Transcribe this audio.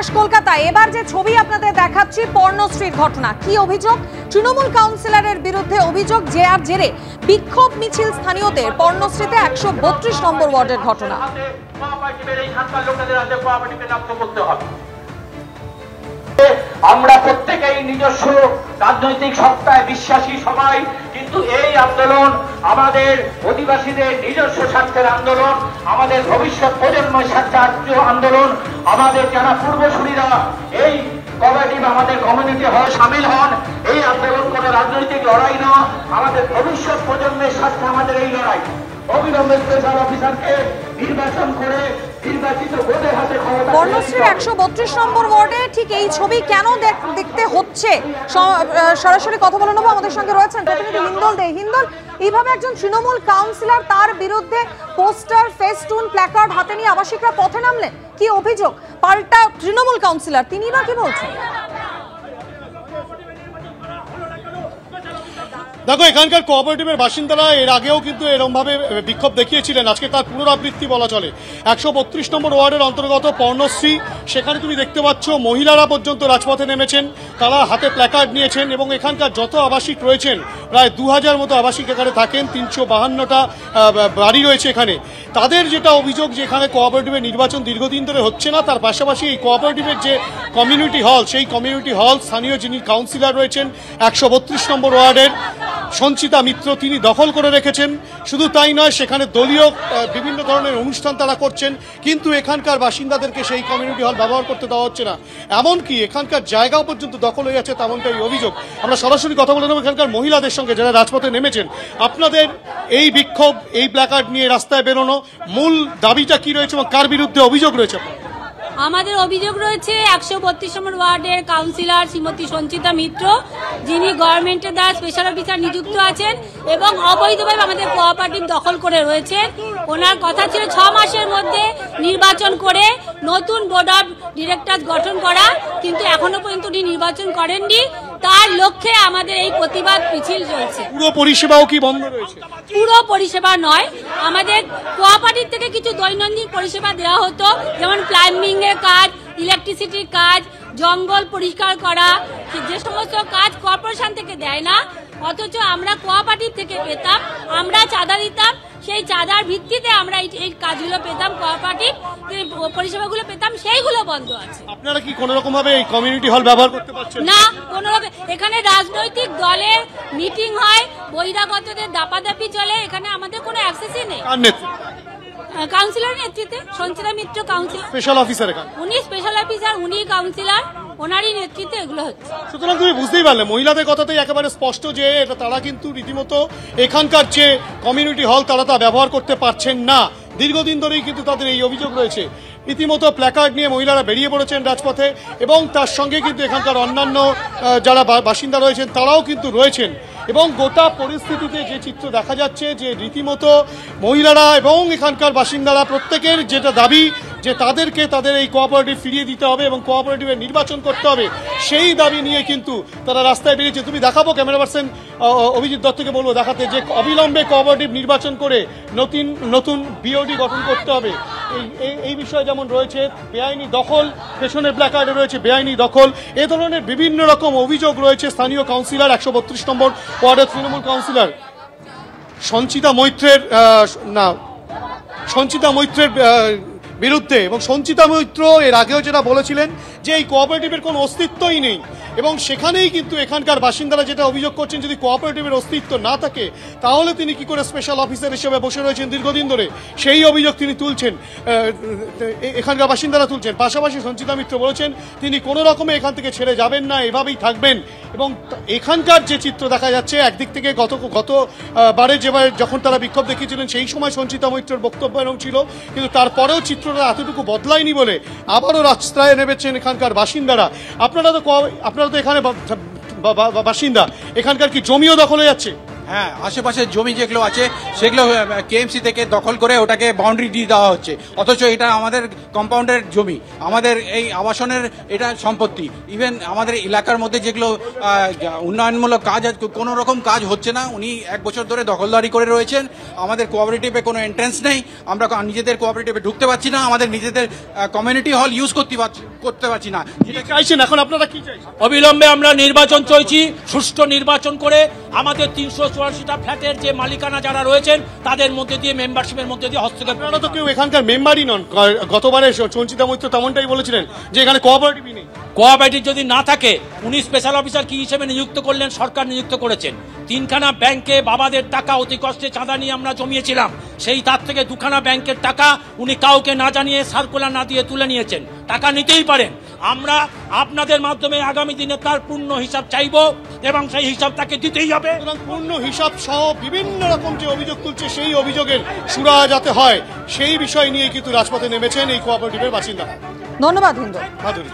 প্রকাশ কলকাতায়। এবার যে ছবি আপনাদের দেখাচ্ছি পর্ণশ্রীর ঘটনা। কি অভিযোগ? তৃণমূল কাউন্সিলরের বিরুদ্ধে অভিযোগ, যে আর জেরে বিক্ষোভ মিছিল স্থানীয়দের। পর্ণশ্রীতে 132 নম্বর ওয়ার্ডের ঘটনা। আমরা প্রত্যেকেই নিজস্ব রাজনৈতিক সত্তায় বিশ্বাসী সবাই, কিন্তু এই আন্দোলন আমাদের অধিবাসীদের নিজস্ব স্বার্থের আন্দোলন, আমাদের ভবিষ্যৎ প্রজন্মের স্বার্থে আন্দোলন। আমাদের যারা পূর্বসূরীরা এই কোঅপারেটিভ আমাদের কমিউনিটি সামিল হন, এই আন্দোলন কোন রাজনৈতিক লড়াই না, আমাদের ভবিষ্যৎ প্রজন্মের স্বার্থে আমাদের এই লড়াই। অবিলম্বে স্পেশাল অফিসারকে নির্বাচন করে পর্ণশ্রীর 132 নম্বর ওয়ার্ডে ঠিক এই ছবি কেন দেখতে হচ্ছে? সরাসরি কথা বলে নেবো। আমাদের সঙ্গে রয়েছেন প্রতিনিধি হিন্দল দে। হিন্দল, এইভাবে একজন তৃণমূল কাউন্সিলর, তার বিরুদ্ধে পোস্টার, ফেস্টুন, প্ল্যাকার্ড হাতে নিয়ে আবাসিকরা পথে নামলেন। কি অভিযোগ? পাল্টা তৃণমূল কাউন্সিলর, তিনি বা কি বলছেন? দেখো, এখানকার কোঅপারেটিভের বাসিন্দারা এর আগেও কিন্তু এরকমভাবে বিক্ষোভ দেখিয়েছিলেন। আজকে তার পুনরাবৃত্তি বলা চলে। 132 নম্বর ওয়ার্ডের অন্তর্গত পর্ণশ্রী, সেখানে তুমি দেখতে পাচ্ছ মহিলারা পর্যন্ত রাজপথে নেমেছেন, তারা হাতে প্ল্যাকার্ড নিয়েছেন এবং এখানকার যত আবাসিক রয়েছেন, প্রায় 2000 মতো আবাসিক এখানে থাকেন, 352টা বাড়ি রয়েছে এখানে। তাদের যেটা অভিযোগ যে এখানে কোঅপারেটিভের নির্বাচন দীর্ঘদিন ধরে হচ্ছে না, তার পাশাপাশি এই কোঅপারেটিভের যে কমিউনিটি হল, সেই কমিউনিটি হল স্থানীয় যিনি কাউন্সিলর রয়েছেন 132 নম্বর ওয়ার্ডের সঞ্চিতা মিত্র, তিনি দখল করে রেখেছেন। শুধু তাই নয়, সেখানে দলীয় বিভিন্ন ধরনের অনুষ্ঠান তারা করছেন, কিন্তু এখানকার বাসিন্দাদেরকে সেই কমিউনিটি হল ব্যবহার করতে দেওয়া হচ্ছে না। এমনকি এখানকার জায়গাও পর্যন্ত দখল হয়ে যাচ্ছে, তেমনটাই অভিযোগ। আমরা সরাসরি কথা বলে নেব এখানকার মহিলাদের সঙ্গে, যারা রাজপথে নেমেছেন। আপনাদের এই বিক্ষোভ, এই প্ল্যাকার্ড নিয়ে রাস্তায় বেরোনো, মূল দাবিটা কি রয়েছে এবং কার বিরুদ্ধে অভিযোগ রয়েছে? আমাদের অভিযোগ রয়েছে 132 নম্বর ওয়ার্ডের কাউন্সিলর শ্রীমতী সঞ্চিতা মিত্র, যিনি গভর্নমেন্টের দ্বারা স্পেশাল অফিসার নিযুক্ত আছেন এবং অবৈধভাবে আমাদের কোঅপারেটিভ দখল করে রয়েছেন। ওনার কথা ছিল 6 মাসের মধ্যে নির্বাচন করে নতুন বোর্ড অফ ডিরেক্টর গঠন করা, কিন্তু এখনো পর্যন্ত উনি নির্বাচন করেননি। তার লক্ষ্যে আমাদের এই প্রতিবাদ মিছিল চলছে। পুরো পরিষেবাও কি বন্ধ রয়েছে? পুরো পরিষেবা নয়, আমাদের কোঅপারেটিভ থেকে কিছু দৈনন্দিন পরিষেবা দেওয়া হতো, যেমন প্লাম্বিং এর কাজ, ইলেকট্রিসিটির কাজ, জঙ্গল পরিষ্কার করা, যে সমস্ত কাজ কর্পোরেশন থেকে দেয় না, অথচ আমরা কোঅপারেটিভ থেকে পেতাম। আমরা চাঁদা দিতাম, সেই চাঁদার ভিত্তিতে আমরা এই কাজগুলো পেতাম, কোঅপারেটিভ পরিষেবাগুলো পেতাম, সেইগুলো বন্ধ আছে। আপনারা কি কোনো রকম ভাবে এই কমিউনিটি হল ব্যবহার করতে পারছেন না? কোনো রকম এখানে রাজনৈতিক দলের মিটিং হয়, বহিরাগতদের দাপাদাপি চলে, এখানে আমাদের কোনো অ্যাক্সেসই নেই। কাউন্সিলর নেতৃত্বে সঞ্চিতা মিত্র কাউন্সিলর, স্পেশাল অফিসার, উনি স্পেশাল অফিসার, উনি কাউন্সিলর, ওনারই নেতৃত্বে এগুলো হচ্ছে। সুতরাং তুমি বুঝতেই পারলে মহিলাদের কথাতেই একেবারে স্পষ্ট যে তারা কিন্তু রীতিমতো এখানকার যে কমিউনিটি হল তারা তা ব্যবহার করতে পারছেন না। দীর্ঘদিন ধরেই কিন্তু তাদের এই অভিযোগ রয়েছে। রীতিমতো প্ল্যাকার্ড নিয়ে মহিলারা বেরিয়ে পড়েছেন রাজপথে এবং তার সঙ্গে কিন্তু এখানকার অন্যান্য যারা বাসিন্দা রয়েছেন তারাও কিন্তু রয়েছেন। এবং গোটা পরিস্থিতিতে যে চিত্র দেখা যাচ্ছে, যে রীতিমতো মহিলারা এবং এখানকার বাসিন্দারা প্রত্যেকের যেটা দাবি, যে তাদেরকে তাদের এই কোঅপারেটিভ ফিরিয়ে দিতে হবে এবং কোঅপারেটিভের নির্বাচন করতে হবে, সেই দাবি নিয়ে কিন্তু তারা রাস্তায় বেরিয়েছে। তুমি দেখাবো, ক্যামেরা পার্সন অভিজিৎ দত্তকে বলবো দেখাতে, যে অবিলম্বে কোঅপারেটিভ নির্বাচন করে নতুন বিওডি গঠন করতে হবে। এই বিষয়ে যেমন রয়েছে বেআইনি দখল, পেছনের প্ল্যাকার্ডে রয়েছে বেআইনি দখল, এ ধরনের বিভিন্ন রকম অভিযোগ রয়েছে স্থানীয় কাউন্সিলর 132 নম্বর ওয়ার্ডের তৃণমূল কাউন্সিলর সঞ্চিতা মৈত্রের বিরুদ্ধে। এবং সঞ্চিতা মৈত্র এর আগেও যেটা বলেছিলেন যে এই কোঅপারেটিভের কোনো অস্তিত্বই নেই, এবং সেখানেই কিন্তু এখানকার বাসিন্দারা যেটা অভিযোগ করছেন, যদি কোঅপারেটিভের অস্তিত্ব না থাকে তাহলে তিনি কি করে স্পেশাল অফিসার হিসেবে বসে রয়েছেন দীর্ঘদিন ধরে, সেই অভিযোগ তিনি তুলছেন, এখানকার বাসিন্দারা তুলছেন। পাশাপাশি সঞ্চিতা মিত্র বলেছেন তিনি কোনো রকমে এখান থেকে ছেড়ে যাবেন না, এভাবেই থাকবেন। এবং এখানকার যে চিত্র দেখা যাচ্ছে, একদিক থেকে গতবারে যখন তারা বিক্ষোভ দেখিয়েছিলেন সেই সময় সঞ্চিতা মৈত্রের বক্তব্য এরকম ছিল, কিন্তু তারপরেও চিত্রটা এতটুকু বদলায়নি বলে আবারও রাস্তায় নেমেছেন এখানকার বাসিন্দারা। আপনারা তো এখানে বাসিন্দা, এখানকার কি জমিও দখল হয়ে যাচ্ছে? হ্যাঁ, আশেপাশের জমি যেগুলো আছে সেগুলো কেএমসি থেকে দখল করে ওটাকে বাউন্ডারি দিয়ে দেওয়া হচ্ছে, অথচ এটা আমাদের কম্পাউন্ডের জমি, আমাদের এই আবাসনের এটা সম্পত্তি। ইভেন আমাদের এলাকার মধ্যে যেগুলো উন্নয়নমূলক কাজ, কোনো রকম কাজ হচ্ছে না। উনি 1 বছর ধরে দখলদারি করে রয়েছেন। আমাদের কোঅপারেটিভে কোনো এন্ট্রেন্স নেই, আমরা নিজেদের কোঅপারেটিভে ঢুকতে পারছি না, আমাদের নিজেদের কমিউনিটি হল ইউজ করতে পারছি না। যেটা চাইছেন এখন আপনারা কি চাইছেন? অবিলম্বে আমরা নির্বাচন চাইছি, সুষ্ঠু নির্বাচন করে আমাদের 384টা ফ্ল্যাটের যে মালিকানা যারা রয়েছেন তাদের মধ্যে দিয়ে মেম্বারশিপের মধ্যে দিয়ে হস্তক্ষেপ। আপনারা তো কেউ এখানকার মেম্বারই নন। গতবারে সঞ্চিতা মৈত্র তেমনটাই বলেছিলেন যে এখানে কোঅপারেটিভই নেই। কোঅপারেটিভ যদি না থাকে, উনি স্পেশাল অফিসার কি হিসেবে নিযুক্ত করলেন? সরকার নিযুক্ত করেছেন। 3খানা ব্যাংকে বাবাদের টাকা অতি কষ্টে চাঁদা নিয়ে আমরা জমিয়েছিলাম, সেই তার থেকে 2খানা ব্যাংকের টাকা উনি কাউকে না জানিয়ে সার্কুলার না দিয়ে তুলে নিয়েছেন। টাকা নিতেই পারেন, আমরা আপনাদের মাধ্যমে আগামী দিনে তার পূর্ণ হিসাব চাইব এবং সেই হিসাব তাকে দিতেই হবে। পূর্ণ হিসাব সহ বিভিন্ন রকম যে অভিযোগ তুলছে সেই অভিযোগের সুরা যাতে হয় সেই বিষয় নিয়ে কিন্তু রাজপথে নেমেছেন এই কোঅপারেটিভের বাসিন্দা। ধন্যবাদ হিন্দল। মাধুরী।